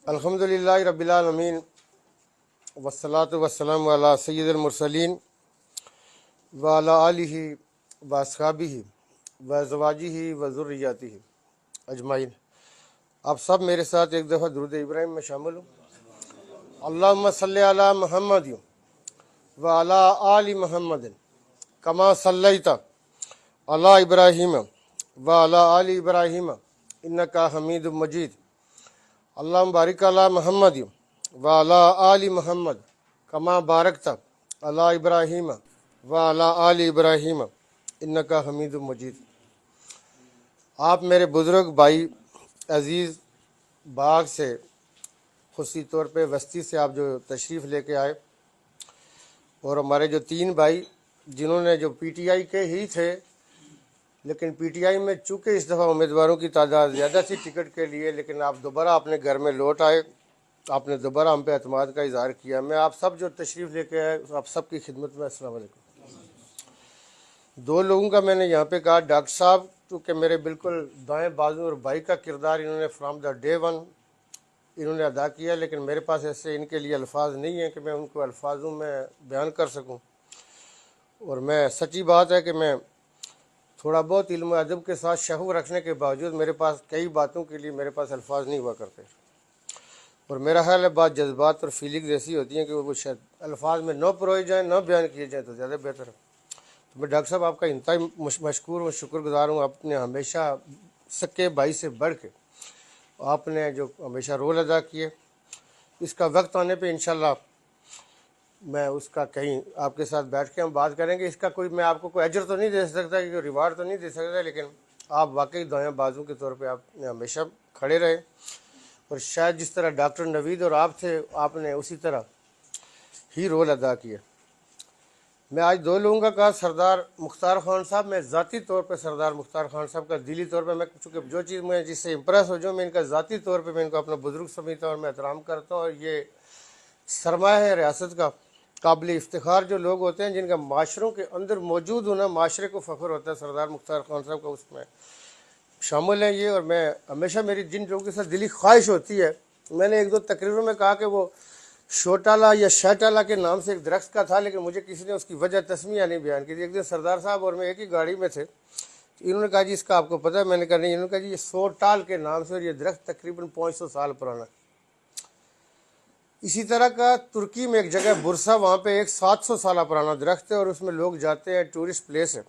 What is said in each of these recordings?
अल्हम्दुलिल्लाहि रब्बिल आलमीन वस्सलातु वस्सलामु अला सय्यिदिल मुरसलीन व अला आलिहि व अस्हाबिहि व अज़वाजिहि व ज़ुर्रिय्यतिहि अजमाइन। आप सब मेरे साथ एक दफ़ा दुरूद इब्राहिम में शामिल हो। अल्लाहुम्मा सल्लि अला मुहम्मद व अला आलि मुहम्मद कमा सल्लैता अला इब्राहीम व अला आलि इब्राहीम इन्नका हमीदुम मजीद। अल्लाहुम्मा बारिक अला मुहम्मद व अला आलि मुहम्मद कमा बारकता अला इब्राहीम व अला आलि इब्राहीम इन्नका हमीदुम मजीद। आप मेरे बुज़ुर्ग भाई अज़ीज़ बाग से खुशी तौर पे वस्ती से आप जो तशरीफ़ लेके आए, और हमारे जो तीन भाई जिन्होंने जो पीटीआई के ही थे, लेकिन पीटीआई में चूँकि इस दफ़ा उम्मीदवारों की तादाद ज़्यादा थी टिकट के लिए, लेकिन आप दोबारा अपने घर में लौट आए, आपने दोबारा हम पे अतमाद का इज़हार किया। मैं आप सब जो तशरीफ़ लेके आए आप सब की खिदमत में अस्सलाम वालेकुम। दो लोगों का मैंने यहाँ पे कहा, डॉक्टर साहब चूँकि मेरे बिल्कुल दाएँ बाजू और भाई का किरदार इन्होंने फ्राम द डे वन इन्होंने अदा किया, लेकिन मेरे पास ऐसे इनके लिए अल्फाज नहीं है कि मैं उनको अल्फाजों में बयान कर सकूं। और मैं सच्ची बात है कि मैं थोड़ा बहुत इल्म अदब के साथ शहूर रखने के बावजूद मेरे पास कई बातों के लिए मेरे पास अल्फाज नहीं हुआ करते, और मेरा ख्याल है बात जज्बात और फीलिंग्स ऐसी होती हैं कि वो शायद अल्फाज में न परोए जाएँ न बयान किए जाएँ तो ज़्यादा बेहतर है। तो मैं डॉक्टर साहब आपका इंतहाई मशकूर और शुक्रगुजार हूँ। आपने हमेशा सक्के भाई से बढ़ के आपने जो हमेशा रोल अदा किए, इसका वक्त आने पे इंशाल्लाह मैं उसका कहीं आपके साथ बैठ के हम बात करेंगे। इसका कोई मैं आपको कोई अजर तो नहीं दे सकता, कि रिवार्ड तो नहीं दे सकता, लेकिन आप वाकई दायां बाजू के तौर पे आपने हमेशा खड़े रहे, और शायद जिस तरह डॉक्टर नवीद और आप थे आपने उसी तरह ही रोल अदा किया। मैं आज दो लोगों का कहा, सरदार मुख्तार खान साहब, मैं ज़ाती तौर पे सरदार मुख्तार खान साहब का दिली तौर पे मैं चूँकि जो चीज़ मैं जिससे इम्प्रेस हो जाऊँ, मैं इनका ज़ाती तौर पे मैं इनको अपना बुज़ुर्ग समझता हूँ और मैं एहतराम करता हूँ। और ये सरमाया है रियासत का, काबिल इफ्तिखार जो लोग होते हैं जिनका माशरों के अंदर मौजूद होना माशरे को फ़ख्र होता है, सरदार मुख्तार खान साहब का उसमें शामिल है ये। और मैं हमेशा मेरी जिन लोगों के साथ दिली ख्वाहिश होती है, मैंने एक दो तकरीरों में कहा कि वो शोटाला या शैटाला के नाम से एक दरख्त का था, लेकिन मुझे किसी ने उसकी वजह तस्मिया नहीं बयान की थी। एक दिन सरदार साहब और मैं एक ही गाड़ी में थे, इन्होंने कहा जी इसका आपको पता है? मैंने कहा नहीं। इन्होंने कहा जी ये सोटाल के नाम से, और ये दरख्त तकरीबन 500 साल पुराना है। इसी तरह का तुर्की में एक जगह बुरसा, वहाँ पे एक 700 साल पुराना दरख्त है और उसमें लोग जाते हैं, टूरिस्ट प्लेस है।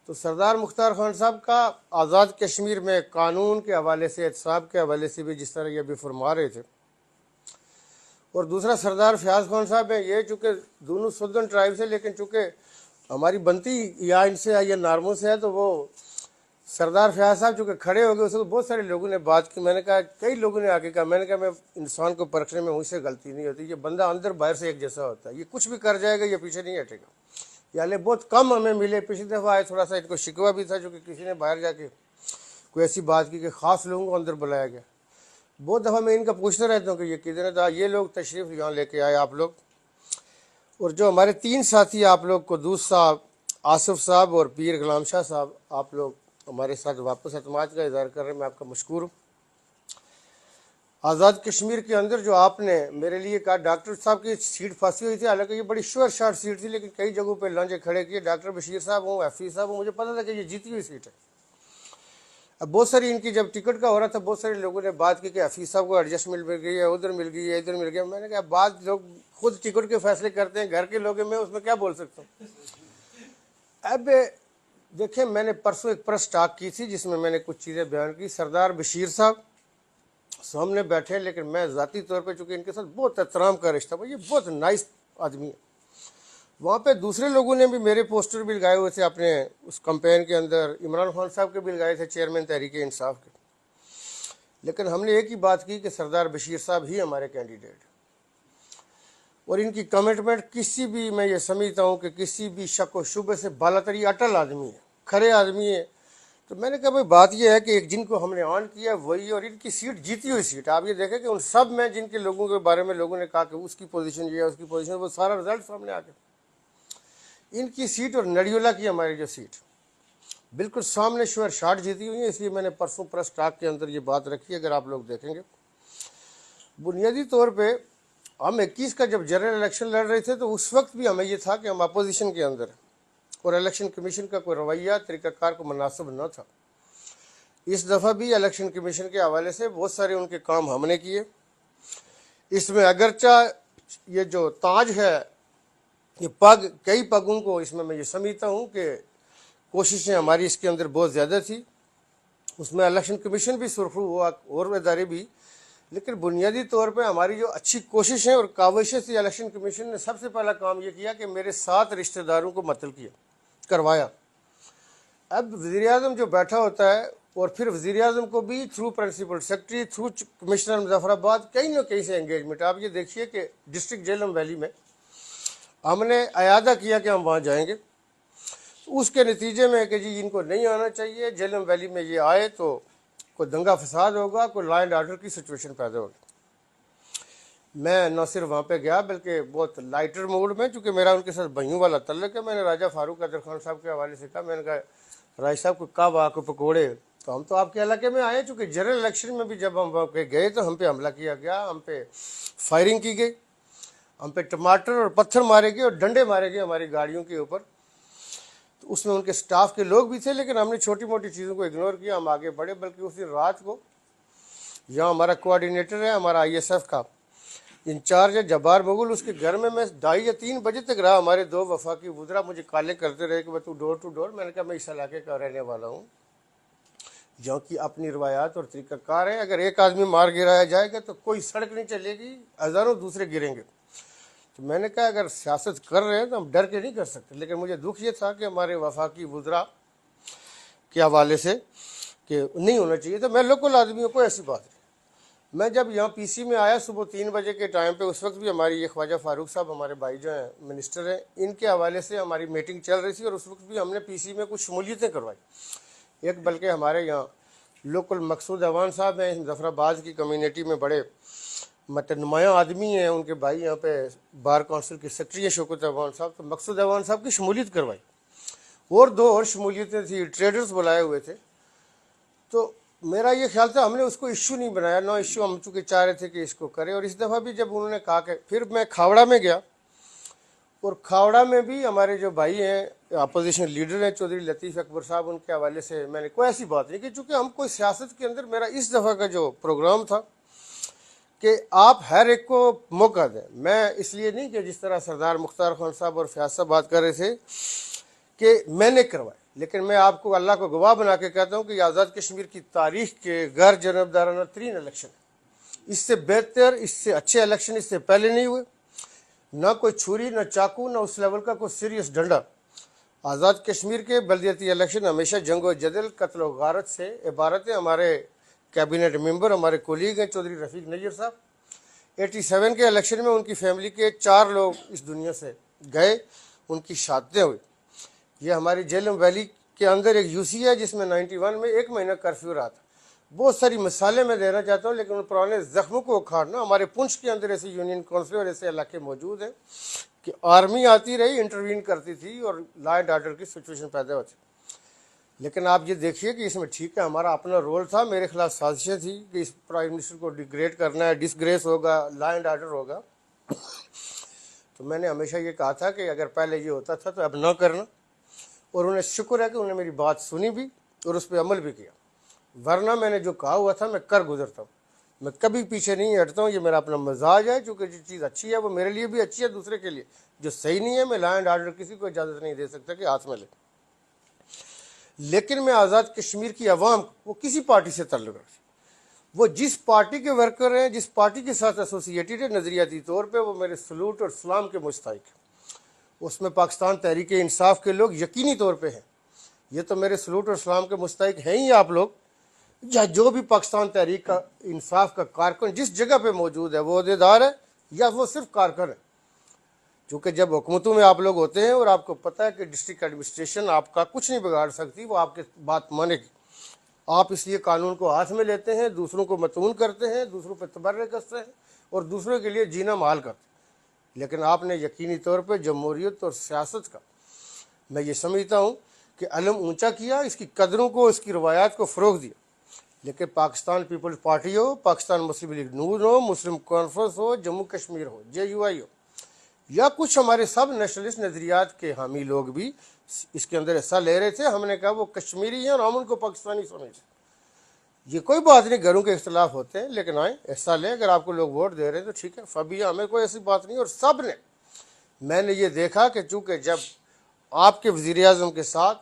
तो सरदार मुख्तार खान साहब का आज़ाद कश्मीर में कानून के हवाले से, एहतसाब के हवाले से भी जिस तरह ये अभी फरमा रहे थे, और दूसरा सरदार फयाज खान साहब है, ये चूँकि दोनों सुदन ट्राइब से, लेकिन चूँकि हमारी बनती या इनसे है या नार्मों से है, तो वो सरदार फयाज साहब चूँकि खड़े हो गए, उसको बहुत सारे लोगों ने बात की। मैंने कहा, कई लोगों ने आके कहा, मैंने कहा मैं इंसान को परखने में मुझसे गलती नहीं होती, ये बंदा अंदर बाहर से एक जैसा होता है, ये कुछ भी कर जाएगा, ये पीछे नहीं हटेगा। यानी बहुत कम हमें मिले, पिछली दफ़ा आए थोड़ा सा इनको शिकवा भी था, चूँकि किसी ने बाहर जाके कोई ऐसी बात की कि ख़ास लोगों को अंदर बुलाया गया। बहुत दफ़ा मैं इनका पूछता रहता हूँ कि ये किधर था, ये लोग तशरीफ़ यहाँ लेके आए आप लोग। और जो हमारे तीन साथी आप लोग, कुद्दूस साहब, आसिफ साहब और पीर गुलाम शाह साहब, आप लोग हमारे साथ वापस अतमाद का इज़हार कर रहे हैं, मैं आपका मशकूर हूँ। आज़ाद कश्मीर के अंदर जो आपने मेरे लिए कहा, डॉक्टर साहब की सीट फंसी हुई थी, हालांकि ये बड़ी श्योर शार्ट सीट थी, लेकिन कई जगहों पे लांझे खड़े किए। डॉक्टर बशीर साहब हूँ, हफीज़ साहब हूँ, मुझे पता था कि ये जीती हुई सीट है। अब बहुत सारी इनकी जब टिकट का हो रहा था, बहुत सारे लोगों ने बात की कि हफीज़ साहब को एडजस्टमेंट मिल गई है, उधर मिल गई है, इधर मिल गया। मैंने कहा बात लोग खुद टिकट के फैसले करते हैं, घर के लोग हैं, मैं उसमें क्या बोल सकता हूँ। अब देखें, मैंने परसों एक प्रेस टॉक की थी जिसमें मैंने कुछ चीज़ें बयान की। सरदार बशीर साहब सामने बैठे, लेकिन मैं ज़ाती तौर पे चूँकि इनके साथ बहुत एहतराम का रिश्ता, ये बहुत नाइस आदमी है। वहाँ पे दूसरे लोगों ने भी मेरे पोस्टर भी लगाए हुए थे अपने उस कैंपेन के अंदर, इमरान खान साहब के भी लगाए थे, चेयरमैन तहरीक इंसाफ के। लेकिन हमने एक ही बात की कि सरदार बशीर साहब ही हमारे कैंडिडेट, और इनकी कमिटमेंट किसी भी, मैं ये समझता हूँ कि किसी भी शक व शुबे से बालातरी अटल आदमी है, खरे आदमी है। तो मैंने कहा भाई बात यह है कि एक जिनको हमने ऑन किया वही, और इनकी सीट जीती हुई सीट। आप ये देखें कि उन सब में जिनके लोगों के बारे में लोगों ने कहा कि उसकी पोजीशन ये है, उसकी पोजीशन, वो सारा रिजल्ट सामने आ गया। इनकी सीट और नडियोला की हमारी जो सीट बिल्कुल सामने श्योर शार्ट जीती हुई है। इसलिए मैंने परसों प्रेस टॉक के अंदर ये बात रखी, अगर आप लोग देखेंगे। बुनियादी तौर पे हम 21 का जब जनरल इलेक्शन लड़ रहे थे तो उस वक्त भी हमें ये था कि हम अपोजिशन के अंदर हैं और इलेक्शन कमीशन का कोई रवैया तरीक़ाकार को मुनासिब न था। इस दफ़ा भी इलेक्शन कमीशन के हवाले से बहुत सारे उनके काम हमने किए। इसमें अगरचा ये जो ताज है, ये पग, कई पगों को इसमें मैं ये समझता हूँ कि कोशिशें हमारी इसके अंदर बहुत ज़्यादा थी। उसमें इलेक्शन कमीशन भी सुरखरू हुआ और इदारे भी, लेकिन बुनियादी तौर पे हमारी जो अच्छी कोशिशें और काविशें थी, इलेक्शन कमीशन ने सबसे पहला काम ये किया कि मेरे 7 रिश्तेदारों को मतल किया, करवाया। अब वज़ीर आज़म जो बैठा होता है और फिर वज़ीर आज़म को भी through principal secretary, through commissioner Muzaffarabad कहीं ना कहीं से एंगेजमेंट। आप ये देखिए कि डिस्ट्रिक्ट झेलम वैली में हमने अयादा किया कि हम वहाँ जाएंगे, उसके नतीजे में कि जी इनको नहीं आना चाहिए, झेलम वैली में ये आए तो कोई दंगा फसाद होगा, कोई लॉ एंड ऑर्डर की सिचुएशन पैदा होगी। मैं न सिर्फ वहाँ पे गया बल्कि बहुत लाइटर मूड में, चूँकि मेरा उनके साथ भाइयों वाला तल्लक है। मैंने राजा फारूक अदर खान साहब के हवाले से कहा, मैंने कहा राज साहब को कब आके पकौड़े, तो हम तो आपके इलाके में आए, चूँकि जनरल इलेक्शन में भी जब हम वहाँ पे गए तो हम पे हमला किया गया, हम पे फायरिंग की गई, हम पे टमाटर और पत्थर मारे गए और डंडे मारे गए हमारी गाड़ियों के ऊपर। तो उसमें उनके स्टाफ के लोग भी थे, लेकिन हमने छोटी मोटी चीज़ों को इग्नोर किया, हम आगे बढ़े। बल्कि उस दिन रात को यहाँ हमारा कोऑर्डिनेटर है, हमारा ISF का इंचार्ज है जब्बार मुगल, उसके घर में मैं 2:30 या 3 बजे तक रहा। हमारे 2 वफाकी वुज़रा मुझे कॉलें करते रहे कि तू डोर टू डोर। मैंने कहा मैं इस इलाके का रहने वाला हूँ, जहाँ की अपनी रवायात और तरीक़ाकार है। अगर एक आदमी मार गिराया जाएगा तो कोई सड़क नहीं चलेगी, हज़ारों दूसरे गिरेंगे। तो मैंने कहा अगर सियासत कर रहे हैं तो हम डर के नहीं कर सकते। लेकिन मुझे दुख ये था कि हमारे वफाकी वुज़रा के हवाले से कि नहीं होना चाहिए। तो मैं लोकल आदमियों को ऐसी बात है, मैं जब यहाँ PC में आया सुबह 3 बजे के टाइम पे, उस वक्त भी हमारी ये ख्वाजा फारूक साहब हमारे भाई जो हैं मिनिस्टर हैं, इनके हवाले से हमारी मीटिंग चल रही थी और उस वक्त भी हमने PC में कुछ शमूलियतें करवाई। एक बल्कि हमारे यहाँ लोकल मकसूद अवान साहब हैं, मुजफ्फराबाद की कम्यूनिटी में बड़े मतलब नुमाया आदमी हैं, उनके भाई यहाँ पे बार काउंसिल के सेक्रेटरी हैं शौकत अवान साहब, तो मकसूद अवान साहब की शमूलियत करवाई। और 2 और शमूलियतें थी, ट्रेडर्स बुलाए हुए थे। तो मेरा ये ख्याल था हमने उसको इश्यू नहीं बनाया, नो इश्यू, हम चूँकि चाह रहे थे कि इसको करें। और इस दफ़ा भी जब उन्होंने कहा कि, फिर मैं खावड़ा में गया और खावड़ा में भी हमारे जो भाई हैं अपोजिशन लीडर हैं चौधरी लतीफ़ अकबर साहब, उनके हवाले से मैंने कोई ऐसी बात नहीं की, चूँकि हम कोई सियासत के अंदर, मेरा इस दफ़ा का जो प्रोग्राम था कि आप हर एक को मौका दें। मैं इसलिए नहीं कि जिस तरह सरदार मुख्तार खान साहब और फयाज साहब बात कर रहे थे कि मैंने करवाए, लेकिन मैं आपको अल्लाह को गवाह बना के कहता हूँ कि आज़ाद कश्मीर की तारीख के गैर जनबदाराना तरीन इलेक्शन, इससे बेहतर, इससे अच्छे इलेक्शन इससे पहले नहीं हुए। ना कोई छुरी, ना चाकू, ना उस लेवल का कोई सीरियस डंडा। आज़ाद कश्मीर के बल्दियाती इलेक्शन हमेशा जंग व जदल, कत्ल व गारत से इबारत है। हमारे कैबिनेट मेंबर, हमारे कोलीग हैं चौधरी रफ़ीक नज़ीर साहब, 87 के इलेक्शन में उनकी फैमिली के 4 लोग इस दुनिया से गए, उनकी शादियाँ हुई। ये हमारी झेलम वैली के अंदर एक UC है जिसमें 91 में 1 महीना कर्फ्यू रहा था। बहुत सारी मिसालें मैं देना चाहता हूँ, लेकिन उन पुराने ज़ख्मों को उखाड़ना, हमारे पुंछ के अंदर ऐसे यूनियन काउंसिल और ऐसे इलाके मौजूद हैं कि आर्मी आती रही, इंटरवीन करती थी और लॉ एंड ऑर्डर की सिचुएशन पैदा होती। लेकिन आप ये देखिए कि इसमें ठीक है हमारा अपना रोल था, मेरे खिलाफ साजिशें थी कि इस प्राइम मिनिस्टर को डिग्रेड करना है, डिसग्रेस होगा, लॉ एंड ऑर्डर होगा। तो मैंने हमेशा ये कहा था कि अगर पहले ये होता था तो अब ना करना। और उन्हें शुक्र है कि उन्होंने मेरी बात सुनी भी और उस पर अमल भी किया, वरना मैंने जो कहा हुआ था मैं कर गुजरता हूँ। मैं कभी पीछे नहीं हटता हूँ, ये मेरा अपना मजाज है। चूँकि जो चीज़ अच्छी है वो मेरे लिए भी अच्छी है, दूसरे के लिए जो सही नहीं है, मैं लॉ एंड ऑर्डर किसी को इजाज़त नहीं दे सकता कि हाथ में ले। लेकिन मैं आज़ाद कश्मीर की आवाम, वो किसी पार्टी से ताल्लुक़ रखती, वो जिस पार्टी के वर्कर हैं, जिस पार्टी के साथ एसोसिएटेड है नज़रियाती तौर पर, वो मेरे सलूट और सलाम के मुस्तहिक है। उसमें पाकिस्तान तहरीक इंसाफ के लोग यकीनी तौर पे हैं। ये तो मेरे सलूट और सलाम के मुस्तहिक हैं ही आप लोग, या जो भी पाकिस्तान तहरीक का इंसाफ का कारकुन जिस जगह पे मौजूद है, वो अहदेदार है या वो सिर्फ कारकुन है। क्योंकि जब हुकूमतों में आप लोग होते हैं और आपको पता है कि डिस्ट्रिक्ट एडमिनिस्ट्रेशन आपका कुछ नहीं बिगाड़ सकती, वो आपके बात मानेगी। आप इसलिए कानून को हाथ में लेते हैं, दूसरों को मतून करते हैं, दूसरों पर तबर्रे करते हैं और दूसरों के लिए जीना महाल करते हैं। लेकिन आपने यकीनी तौर पर जमहूरियत और सियासत का, मैं ये समझता हूँ कि अलम ऊंचा किया, इसकी कदरों को, इसकी रवायात को फ़रोग़ दिया। लेकिन पाकिस्तान पीपल्स पार्टी हो, पाकिस्तान मुस्लिम लीग नून हो, मुस्लिम कॉन्फ्रेंस हो, जम्मू कश्मीर हो, JUI हो, या कुछ हमारे सब नेशनलिस्ट नज़रियात के हामी लोग भी इसके अंदर हिस्सा ले रहे थे। हमने कहा वो कश्मीरी हैं और हम उनको पाकिस्तानी समझते। ये कोई बात नहीं, घरों के इख्तलाफ होते हैं, लेकिन आए हिस्सा लें। अगर आपको लोग वोट दे रहे हैं तो ठीक है, फबिया, हमें कोई ऐसी बात नहीं। और सब ने, मैंने ये देखा कि चूँकि जब आपके वज़ीर-ए-आज़म के साथ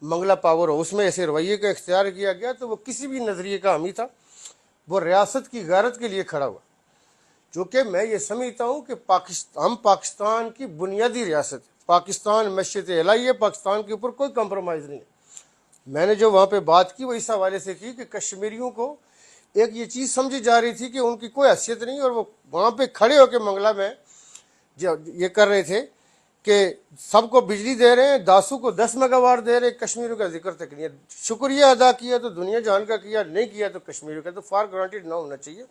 मंगला पावर हो, उसमें ऐसे रवैये का इख्तियार किया गया, तो वो किसी भी नज़रिए का हामी था, वो रियासत की गैरत के लिए खड़ा हुआ। चूँकि मैं ये समझता हूँ कि हम पाकिस्तान की बुनियादी रियासत, पाकिस्तान मस्जिद इलाही है, पाकिस्तान के ऊपर कोई कंप्रोमाइज़ नहीं है। मैंने जो वहाँ पे बात की वो इस हवाले से की कि कश्मीरियों को एक ये चीज़ समझी जा रही थी कि उनकी कोई हैसियत नहीं, और वो वहाँ पे खड़े होकर मंगला में जो ये कर रहे थे कि सबको बिजली दे रहे हैं, दासू को 10 मेगावाट दे रहे हैं, कश्मीरियों का जिक्र तक नहीं है। शुक्रिया अदा किया तो दुनिया जहान का किया, नहीं किया तो कश्मीरियों का तो फॉर ग्रांटेड ना होना चाहिए।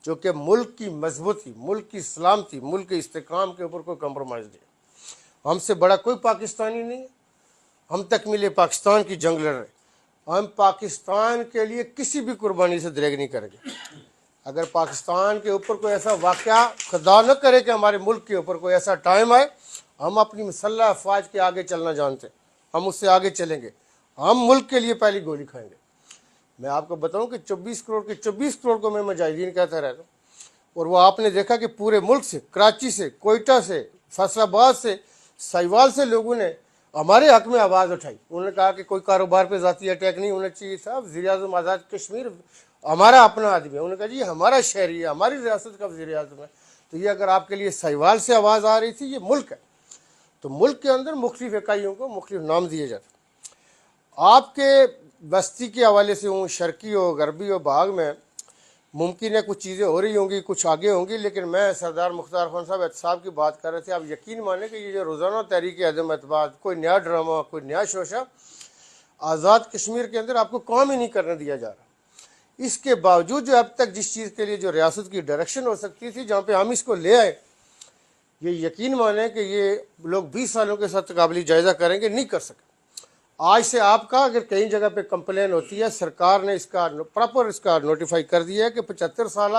जो कि मुल्क की मजबूती, मुल्क की सलामती, मुल्क के इस्तेकाम के ऊपर कोई कंप्रोमाइज़ नहीं। हमसे बड़ा कोई पाकिस्तानी नहीं है, हम तकमील पाकिस्तान की जंग लड़ रहे। हम पाकिस्तान के लिए किसी भी कुर्बानी से दरेग नहीं करेंगे। अगर पाकिस्तान के ऊपर कोई ऐसा वाक़या खुदा न करे कि हमारे मुल्क के ऊपर कोई ऐसा टाइम आए, हम अपनी मुसल्लह अफवाज के आगे चलना जानते हैं, हम उससे आगे चलेंगे, हम मुल्क के लिए पहली गोली खाएंगे। मैं आपको बताऊं कि 24 करोड़ को मैं मुजाहिदीन कहता रहता हूँ, और वो आपने देखा कि पूरे मुल्क से, कराची से, कोयटा से, फैसलाबाद से, साहिवाल से लोगों ने हमारे हक में आवाज़ उठाई। उन्होंने कहा कि कोई कारोबार पे ज़ाती अटैक नहीं होना चाहिए साहब, वज़ीर-ए-आज़म आज़ाद कश्मीर हमारा अपना आदमी है। उन्होंने कहा जी हमारा शहरी है, हमारी रियासत का वज़ीर-ए-आज़म है। तो ये अगर आपके लिए साहिवाल से आवाज़ आ रही थी, ये मुल्क है, तो मुल्क के अंदर मुख्तलिफ इकाइयों को मुख्तलिफ नाम दिए जाते। आपके बस्ती के हवाले से हूँ, शर्की हो, गरबी हो, बाग में मुमकिन है कुछ चीज़ें हो रही होंगी, कुछ आगे होंगी, लेकिन मैं सरदार मुख्तार खान साहब एहतसाब की बात कर रहे थे। आप यकीन माने कि ये जो रोज़ाना तहरीक अदम एतबार, कोई नया ड्रामा, कोई नया शोशा आज़ाद कश्मीर के अंदर आपको काम ही नहीं करने दिया जा रहा। इसके बावजूद जो अब तक जिस चीज़ के लिए जो रियासत की डायरेक्शन हो सकती थी, जहाँ पे हम इसको ले आए, ये यकीन माने कि ये लोग 20 सालों के साथ काबिल जायज़ा करेंगे, नहीं कर सके। आज से आपका अगर कई जगह पे कंप्लेन होती है, सरकार ने इसका प्रॉपर इसका नोटिफाई कर दिया है कि 75 साल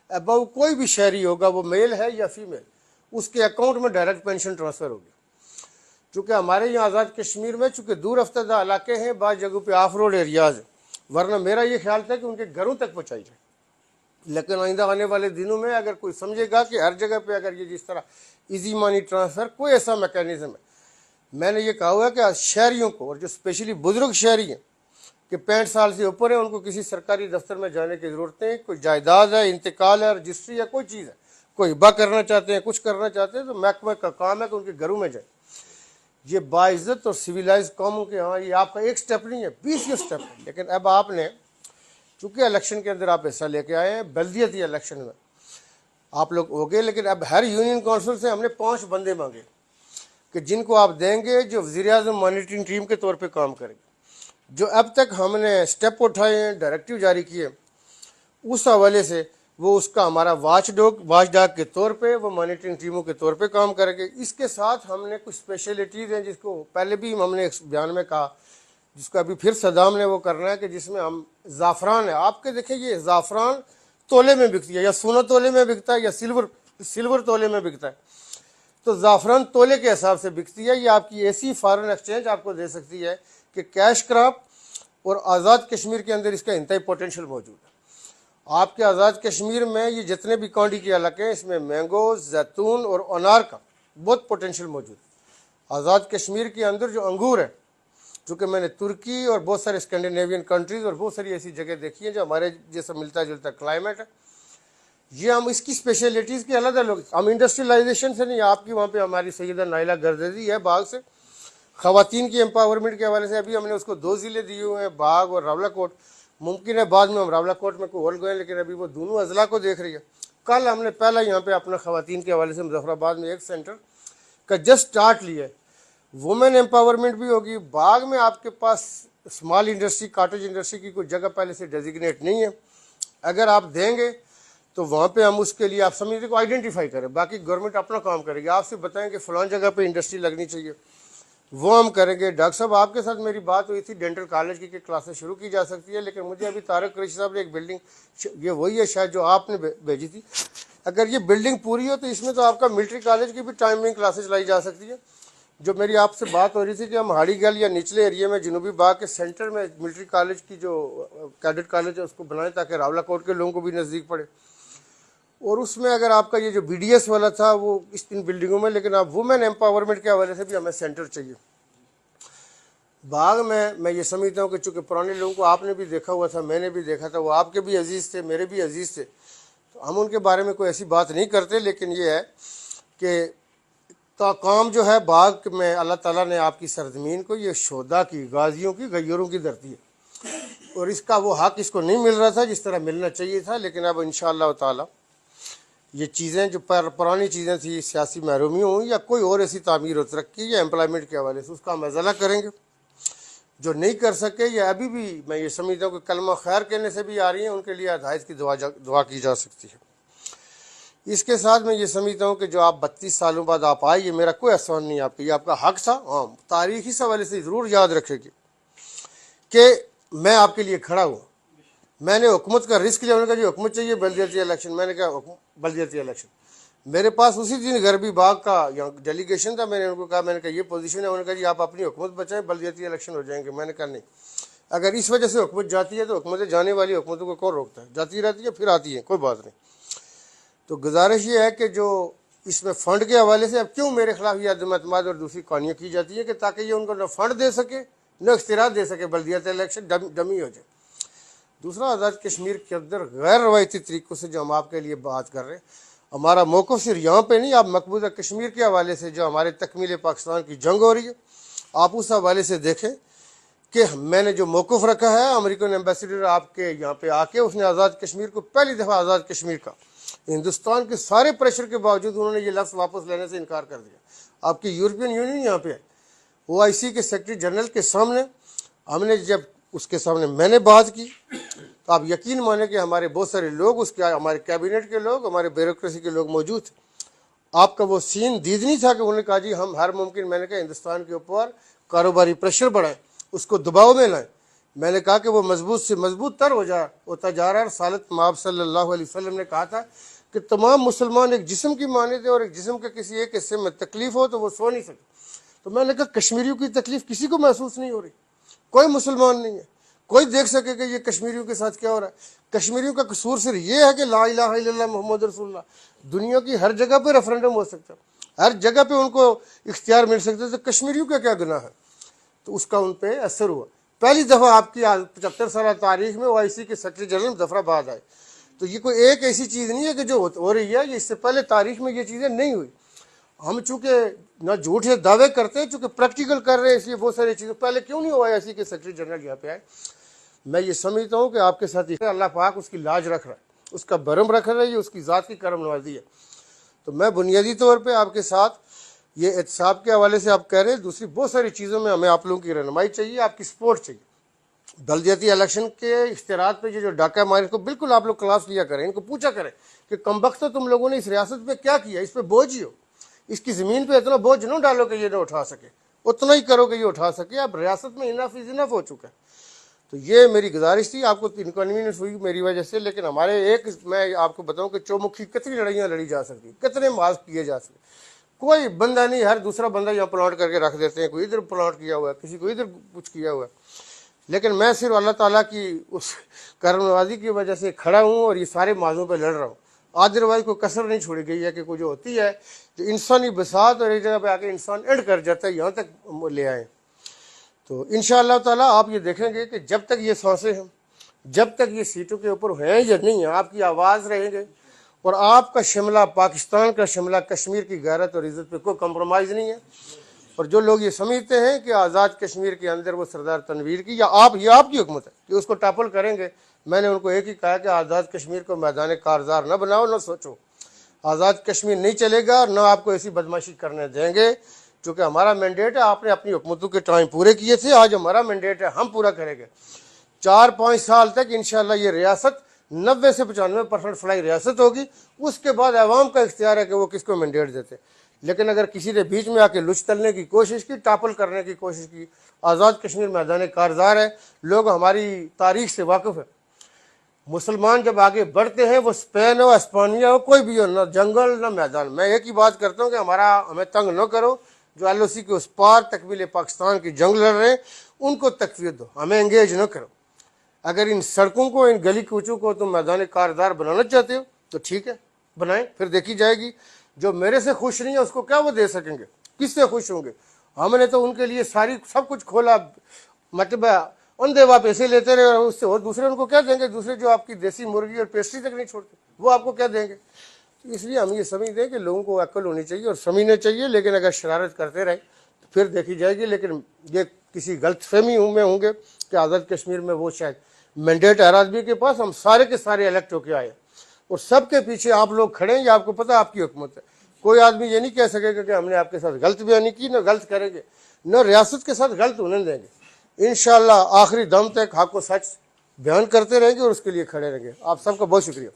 अबव कोई भी शहरी होगा, वो मेल है या फीमेल, उसके अकाउंट में डायरेक्ट पेंशन ट्रांसफ़र होगी। चूँकि हमारे यहाँ आज़ाद कश्मीर में चूँकि दूर अफ्तादा इलाके हैं, बाद जगहों पे ऑफ रोड एरियाज़, वरना मेरा ये ख्याल था कि उनके घरों तक पहुँचाई जाए। लेकिन आइंदा आने वाले दिनों में अगर कोई समझेगा कि हर जगह पे अगर ये जिस तरह इजी मनी ट्रांसफ़र कोई ऐसा मैकेनिज़्म है, मैंने ये कहा हुआ कि शहरियों को, और जो स्पेशली बुजुर्ग शहरी हैं कि 65 साल से ऊपर है, उनको किसी सरकारी दफ्तर में जाने की ज़रूरत नहीं। कोई जायदाद है, इंतकाल है, रजिस्ट्री है, कोई चीज़ है, कोई हिबा करना चाहते हैं, कुछ करना चाहते हैं, तो महकमे का काम है कि उनके घरों में जाए। ये बाइज़्ज़त और सिविलाइज कौमों के यहाँ ये आपका एक स्टेप नहीं है, 20 स्टेप है। लेकिन अब आपने चूँकि इलेक्शन के अंदर आप हिस्सा लेके आए हैं, बल्दियती इलेक्शन में आप लोग हो गए, लेकिन अब हर यूनियन काउंसिल से हमने 5 बंदे मांगे कि जिनको आप देंगे जो वज़ीर-ए-आज़म मॉनिटरिंग टीम के तौर पे काम करेंगे। जो अब तक हमने स्टेप उठाए हैं, डायरेक्टिव जारी किए, उस हवाले से वो उसका हमारा वाचडॉग के तौर पे, वो मॉनिटरिंग टीमों के तौर पे काम करेंगे। इसके साथ हमने कुछ स्पेशलिटीज़ हैं जिसको पहले भी हमने एक बयान में कहा, जिसको अभी फिर सदाम ने वो करना है कि जिसमें हम ज़ाफ़रान है, आपके देखें ये ज़ाफ़रान तोले में बिकती है, या सोना तोले में बिकता है, या सिल्वर तोले में बिकता है। तो ज़ाफ़रान तोले के हिसाब से बिकती है। ये आपकी ऐसी फॉरेन एक्सचेंज आपको दे सकती है कि कैश क्रॉप और आज़ाद कश्मीर के अंदर इसका इंतहाई पोटेंशियल मौजूद है। आपके आज़ाद कश्मीर में ये जितने भी काउंटी के इलाके हैं, इसमें मैंगो, जैतून और अनार का बहुत पोटेंशियल मौजूद है। आज़ाद कश्मीर के अंदर जो अंगूर है, चूँकि मैंने तुर्की और बहुत सारे स्कैंडिनेवियन कंट्रीज़ और बहुत सारी ऐसी जगह देखी है जो हमारे जैसा मिलता जुलता क्लाइमेट है, ये हम इसकी स्पेशलिटीज़ के अलग अलग, हम इंडस्ट्रियलाइजेशन से नहीं, आपकी वहाँ पे हमारी सैयदा नाइला गर्ददी है बाग से, ख़वातीन की एम्पावरमेंट के हवाले से अभी हमने उसको 2 ज़िले दिए हुए हैं, बाग और रावलाकोट। मुमकिन है बाद में हम रावलाकोट में कोई होल गए, लेकिन अभी वो दोनों अजला को देख रही है। कल हमने पहला यहाँ पे अपना ख़वातीन के हवाले से मुजफ्फराबाद में एक सेंटर का जस्ट स्टार्ट लिया है। वुमेन एम्पावरमेंट भी होगी। बाग में आपके पास स्मॉल इंडस्ट्री, कॉटेज इंडस्ट्री की कोई जगह पहले से डेजिग्नेट नहीं है, अगर आप देंगे तो वहाँ पे हम उसके लिए आप समझिए को आइडेंटिफाई करें, बाकी गवर्नमेंट अपना काम करेगी। आपसे बताएं कि फ़लाँ जगह पे इंडस्ट्री लगनी चाहिए, वो हम करेंगे। डॉक्टर साहब आपके साथ मेरी बात हुई थी डेंटल कॉलेज की क्लासेस शुरू की जा सकती है, लेकिन मुझे अभी तारक कुरैशी साहब ने एक बिल्डिंग, ये वही है शायद जो आपने भेजी थी, अगर ये बिल्डिंग पूरी हो तो इसमें तो आपका मिलिट्री कॉलेज की भी टाइमिंग क्लासेज लाई जा सकती है। जो मेरी आपसे बात हो रही थी कि हम हाड़ीगल या निचले एरिया में जनूबी बाग के सेंटर में मिलिट्री कॉलेज की जो कैडेट कॉलेज है उसको बनाएं ताकि रावला कोट के लोगों को भी नज़दीक पड़े। और उसमें अगर आपका ये जो BDS वाला था वो इस 3 बिल्डिंगों में, लेकिन आप वुमेन एम्पावरमेंट के हवाले से भी हमें सेंटर चाहिए। बाग में मैं ये समझता हूँ कि चूँकि पुराने लोगों को आपने भी देखा हुआ था, मैंने भी देखा था, वो आपके भी अजीज़ थे, मेरे भी अजीज़ थे, तो हम उनके बारे में कोई ऐसी बात नहीं करते। लेकिन ये है कि काम जो है बाग में अल्लाह ताला ने आपकी सरजमीन को, ये शोदा की, गाजियों की, गैयरों की धरती है, और इसका वो हक इसको नहीं मिल रहा था जिस तरह मिलना चाहिए था। लेकिन अब इंशाअल्लाह ताला ये चीज़ें जो पुरानी चीज़ें थी, सियासी महरूमी हो या कोई और ऐसी तामीर हो, तरक्की या एम्प्लॉयमेंट के हवाले से, उसका हम अज़ला करेंगे। जो नहीं कर सके या अभी भी मैं ये समझता हूँ कि कलमा खैर कहने से भी आ रही हैं, उनके लिए हिदायत की दुआ की जा सकती है। इसके साथ मैं ये समझता हूँ कि जो आप 32 सालों बाद आप आए, ये मेरा कोई एहसान नहीं आपका, ये आपका हक था। हाँ, तारीख इस हवाले से ज़रूर याद रखेगी कि मैं आपके लिए खड़ा हूँ। मैंने हुकूमत का रिस्क लिया, उन्होंने कहा जी हुकूमत चाहिए बल्दियाती इलेक्शन, मैंने कहा बल्दियाती इलेक्शन, मेरे पास उसी दिन गरबी बाग का यहाँ डेलीगेशन था, मैंने उनको कहा, मैंने कहा ये पोजीशन है, उन्होंने कहा जी आप अपनी हुकूमत बचाएं, बल्दियाती इलेक्शन हो जाएंगे। मैंने कहा नहीं, अगर इस वजह से हुकूमत जाती है तो हुकूमत जाने वाली हुकूमतों को कौन रोकता है, जाती रहती है फिर आती है, कोई बात नहीं। तो गुजारिश ये है कि जो इसमें फ़ंड के हवाले से अब क्यों मेरे खिलाफ ये अदम एतमाद और दूसरी कहानियाँ की जाती है कि ताकि ये उनको न फंड दे सके न इख्तियार दे सके, बल्दियाती इलेक्शन डमी हो जाए। दूसरा, आज़ाद कश्मीर के अंदर गैर रवायती तरीक़ों से जो हम आपके लिए बात कर रहे हैं, हमारा मौक़िफ़ सिर्फ यहाँ पे नहीं, आप मकबूजा कश्मीर के हवाले से जो हमारे तकमील पाकिस्तान की जंग हो रही है, आप उस हवाले से देखें कि मैंने जो मौक़िफ़ रखा है। अमेरिकन एम्बेसडर आपके यहाँ पे आके उसने आज़ाद कश्मीर को पहली दफ़ा आज़ाद कश्मीर का, हिंदुस्तान के सारे प्रेशर के बावजूद उन्होंने ये लफ्ज़ वापस लेने से इनकार कर दिया। आपकी यूरोपियन यूनियन यहाँ पे है, OIC के सेक्रेटरी जनरल के सामने हमने जब उसके सामने मैंने बात की तो आप यकीन माने कि हमारे बहुत सारे लोग, उसके हमारे कैबिनेट के लोग, हमारे ब्यूरोक्रेसी के लोग मौजूद थे। आपका वो सीन दीदनी था कि उन्होंने कहा जी हम हर मुमकिन, मैंने कहा हिंदुस्तान के ऊपर कारोबारी प्रेशर बढ़ाएं, उसको दबाव में लाएं। मैंने कहा कि वो मजबूत से मजबूत तर होता जा रहा है। सालत माब सल्लल्लाहु अलैहि वसल्लम ने कहा था कि तमाम मुसलमान एक जिस्म की मानते और एक जिस्म के किसी एक हिस्से में तकलीफ हो तो वो सो नहीं सकते। तो मैंने कहा कश्मीरियों की तकलीफ किसी को महसूस नहीं हो रही, कोई मुसलमान नहीं है कोई देख सके कि ये कश्मीरियों के साथ क्या हो रहा है। कश्मीरियों का कसूर सिर्फ ये है कि ला इलाहा इल्लल्लाह मोहम्मद रसूलुल्लाह, दुनिया की हर जगह पे रेफरेंडम हो सकता है, हर जगह पे उनको इख्तियार मिल सकता है, तो कश्मीरियों का क्या गुनाह है। तो उसका उन पर असर हुआ। पहली दफ़ा आपकी 75 साल तारीख में OIC के सेक्रेटरी जनरल जफराबाद आए। तो ये कोई एक ऐसी चीज़ नहीं है कि जो हो रही है, ये इससे पहले तारीख में ये चीज़ें नहीं हुई। हम चूँकि ना झूठ या दावे करते हैं, चूँकि प्रैक्टिकल कर रहे हैं, इसलिए बहुत सारी चीज़ें पहले क्यों नहीं हुआ। OIC के सेक्रेटरी जनरल यहाँ पे आए। मैं ये समझता हूँ कि आपके साथ अल्लाह पाक उसकी लाज रख रहा है, उसका बरम रख रहा है, ये उसकी ज़ात की करम नवाजी है। तो मैं बुनियादी तौर पे आपके साथ ये एहतसाब के हवाले से आप कह रहे हैं, दूसरी बहुत सारी चीज़ों में हमें आप लोगों की रहनुमाई चाहिए, आपकी सपोर्ट चाहिए। बल्दियाती इलेक्शन के इख्तियारात पे ये जो डाका मारे, इसको बिल्कुल आप लोग क्लास लिया करें, इनको पूछा करें कि कमबख्त तो तुम लोगों ने इस रियासत पे क्या किया, इस पर बोझ ही हो, इसकी ज़मीन पे इतना बोझ न डालो कि ये ना उठा सके, उतना ही करो कि ये उठा सके। अब रियासत में इनफ इज़ इनफ हो चुका है। तो ये मेरी गुजारिश थी, आपको इनकन्वीनियंस हुई मेरी वजह से, लेकिन हमारे एक, मैं आपको बताऊं कि चौमुखी कितनी लड़ाइयाँ लड़ी जा सकती, कितने मार्च किए जा सकते, कोई बंदा नहीं, हर दूसरा बंदा यहाँ प्लाट करके रख देते हैं, कोई इधर प्लाट किया हुआ है, किसी को इधर कुछ किया हुआ है। लेकिन मैं सिर्फ अल्लाह ताला की उस करमनवाजी की वजह से खड़ा हूँ और ये सारे माजों पर लड़ रहा हूँ। अदरवाइज कोई कसर नहीं छोड़ी गई है कि कुछ होती है जो इंसानी बसात और एक जगह पे आके इंसान एंड कर जाता है, यहाँ तक ले आए। तो इंशाअल्लाह ताला आप ये देखेंगे कि जब तक ये सांसें हैं, जब तक ये सीटों के ऊपर हैं या नहीं है, आपकी आवाज़ रहेंगे और आपका शिमला, पाकिस्तान का शिमला, कश्मीर की गैरत और इज़्ज़त पे कोई कंप्रोमाइज़ नहीं है। और जो लोग ये समझते हैं कि आज़ाद कश्मीर के अंदर वो सरदार तनवीर की या आप, ये आपकी हुकूमत है कि उसको टॉपल करेंगे, मैंने उनको एक ही कहा कि आज़ाद कश्मीर को मैदान कारजार न बनाओ, न सोचो। आज़ाद कश्मीर नहीं चलेगा और न आपको ऐसी बदमाशी करने देंगे, क्योंकि हमारा मैंडेट है। आपने अपनी हुकूमतों के टाइम पूरे किए थे, आज हमारा मैंडेट है, हम पूरा करेंगे। 4-5 साल तक इंशाअल्लाह ये रियासत 90 से 95% फलाई रियासत होगी, उसके बाद अवाम का इख्तियार है कि वो किसको मैंडेट देते। लेकिन अगर किसी ने बीच में आके लुच तलने की कोशिश की, टापल करने की कोशिश की, आज़ाद कश्मीर मैदान कारजार है, लोग हमारी तारीख से वाकिफ़ है। मुसलमान जब आगे बढ़ते हैं, वो स्पेन हो, स्पेनिया हो, कोई भी हो, ना जंगल ना मैदान। मैं एक ही बात करता हूँ कि हमें तंग न करो। जो LOC के उस पार तकमील पाकिस्तान की जंग लड़ रहे हैं, उनको तकवीत दो, हमें एंगेज न करो। अगर इन सड़कों को, इन गली कूचों को तुम मैदान कारदार बनाना चाहते हो तो ठीक है, बनाएं, फिर देखी जाएगी। जो मेरे से खुश नहीं है उसको क्या वो दे सकेंगे, किससे खुश होंगे? हमने तो उनके लिए सारी सब कुछ खोला, मतलब अंधे आप पैसे लेते रहे, और उससे और दूसरे उनको क्या देंगे? दूसरे जो आपकी देसी मुर्गी और पेस्ट्री तक नहीं छोड़ते, वो आपको क्या देंगे? तो इसलिए हम ये समझ दें कि लोगों को अक्ल होनी चाहिए और समझना चाहिए। लेकिन अगर शरारत करते रहे तो फिर देखी जाएगी। लेकिन ये किसी गलत फहमी में होंगे कि आज़ाद कश्मीर में वो शायद मैंडेट है आदमी के पास, हम सारे के सारे इलेक्ट होके आए और सबके पीछे आप लोग खड़े हैं, ये आपको पता आपकी हुकूमत है। कोई आदमी ये नहीं कह सकेगा कि हमने आपके साथ गलत बयानी की, न गलत करेंगे, न रियासत के साथ गलत होने देंगे। इंशाअल्लाह आखिरी दम तक आपको सच बयान करते रहेंगे और उसके लिए खड़े रहेंगे। आप सबका बहुत शुक्रिया।